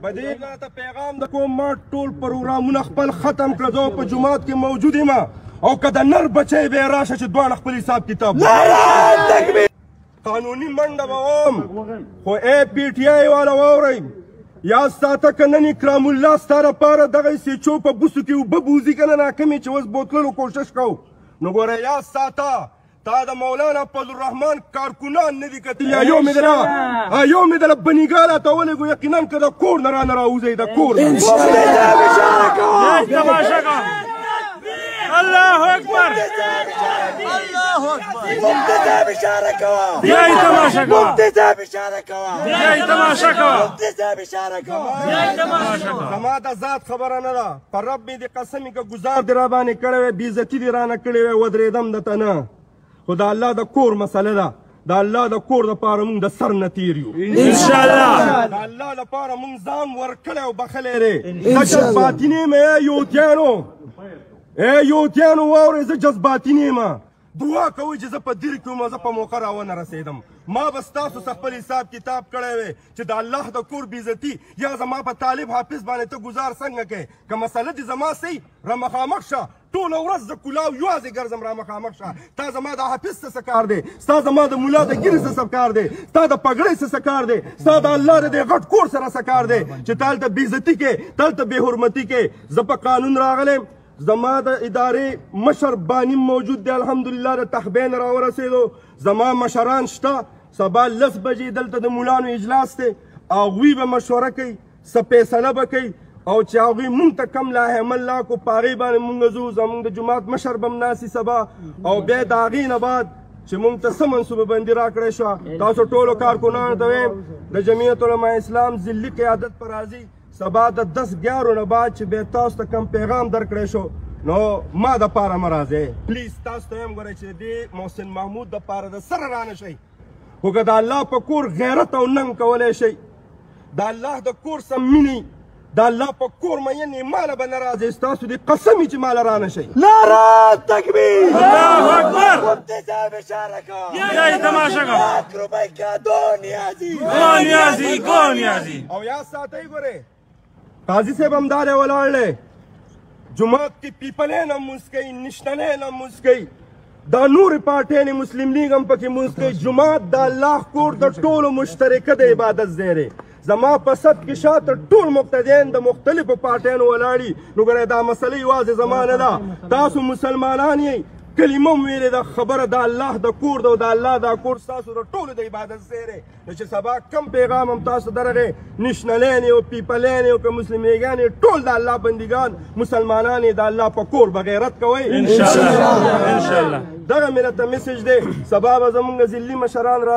بدیګه ته پیغام د کوم ما ټول پروګرامونه خپل ختم کړه زه په جومات کې موجود یم او که د نر بچی به یې راشه چې دواړه خپل حساب کتاب قانوني منډه به وم خو ای پی ټي آی والا واورئ یاد ساته که نن اکرام الله ستا دپاره دغه سیچو په بوسو کې اوبه بوځي که نه ناکمې چې اوس بوتللو کوشش کوو نو ګوره یاد ساته تا د مولانا فضلالرحمن کارکنان نه دي کتلي یو مې دله بنیګال اچولی ګو یقینا که د کور نه رانه راوځئ د کور الله اکبر مفتی صاحب اشاره کوه بیا یې تماشه کوه مفتی صاحب اشاره کوه بیا یې تماشه کوه مفتی صاحب اشاره کوه زما د ذات خبره نه ده په رب مې دې قسم که ګزار دې را باندې کړی وی بېعزتي دې رانه کړې وی ودرېدم درته نه خو د الله د کور مسله ده د الله د کور دپاره مونږ د سر نه تېر یو انشاءالله د الله لپاره مونږ ځان ورکړی او بخلی دی زه جذباتي نه یم یوتیانو واورئ زه جذباتي نه یم دعا کوئ چې زه په دیر کې وم زه په موقع راونه رسېدم ما به ستاسو څخه خپل حساب کتاب کړی وی چې د الله د کور بېعزتي یا زما په طالب حافظ باندې ته ګزار څنګه کوې که مسله دې زما صحیح رامخامخ شه ټوله ورځ زه کلاو یوازې ګرځم رامخامخ شه تا زما د حافظ څه کار دی ستا زما د ملا د ګیرې څه کار دی ستا د پګړۍ څه کار دی ستا د الله د دې غټ کور سره څه کار دی چې تا هلته بېعزتي کې ته هلته بېحرمتي کې زه په قانون راغلی زما د ادارې مشر بانی موجود دی الحمدلله د تحبین راورسېدو زما مشران شته سبا 10 بجې دلته د مولانو اجلاس دی هغوی به مشوره کوي څه فیصله به کوي او چې هغوی مونږ ته کم لاهې عمل لاکو په هغې باندې مونږ ځو زمونږ د جومات مشر به هم ناستي سبا او بیا د هغې نه بعد چې مونږ ته څه منصوبه بندي راکړی شوه تاسو ټولو کارکنانو ته وایم د جمعیت علما اسلام ضلعي قیادت په راځي سبا د 10-11 نه بعد چې بیا تاسو ته کم پیغام درکړی شو نو ما دپاره مه راځئ پلیز تاسو ته یم ګورئ چې د دې محسن محمود دپاره د سره رانه شئ خو که د الله په کور غیرت او ننګ کولی شئ د الله د کور سم مینې د الله په کور مینې ماله به نه راځئ ستاسو دې قسم وي چې ماله رانه شئ نعره تکبیر الله اکبر مفتی صاحب اشاره کوه بیا یې تماشه کوه 1 روپۍ کا دو نیازی گو نیازی او یاد ساتئ ګورئ قاضي صاحب هم دا دی ولاړ دی جومات کې پیپلۍ نه لمونځ کوي نشتنۍ نه لمونځ کوي دا نورې پارټۍ نه مسلم لیګ هم پکې لمونځ کوي جومات د الله کور د ټولو مشترکه د عبادت ځای دی زما په صف کې شاته ټول مقتدیان د مختلفو پارټیانو ولاړي نو ګورئ دا مسله یوازې زما نه ده تاسو مسلمانان یئ کلمه م ویلې ده خبره د الله د کور ده او د الله دا کور ستاسو د ټولو د عبادت ځای دی نو چې سبا کم پیغام هم تاسو درغې نیشنلین او پیپلین او که مسلم لیګان ټول د الله بندګان مسلمانان د الله په کور بغیرت کوئ انشاءالله دغه مې راته میسج دی سبا به زمونږ ضلعي مشران را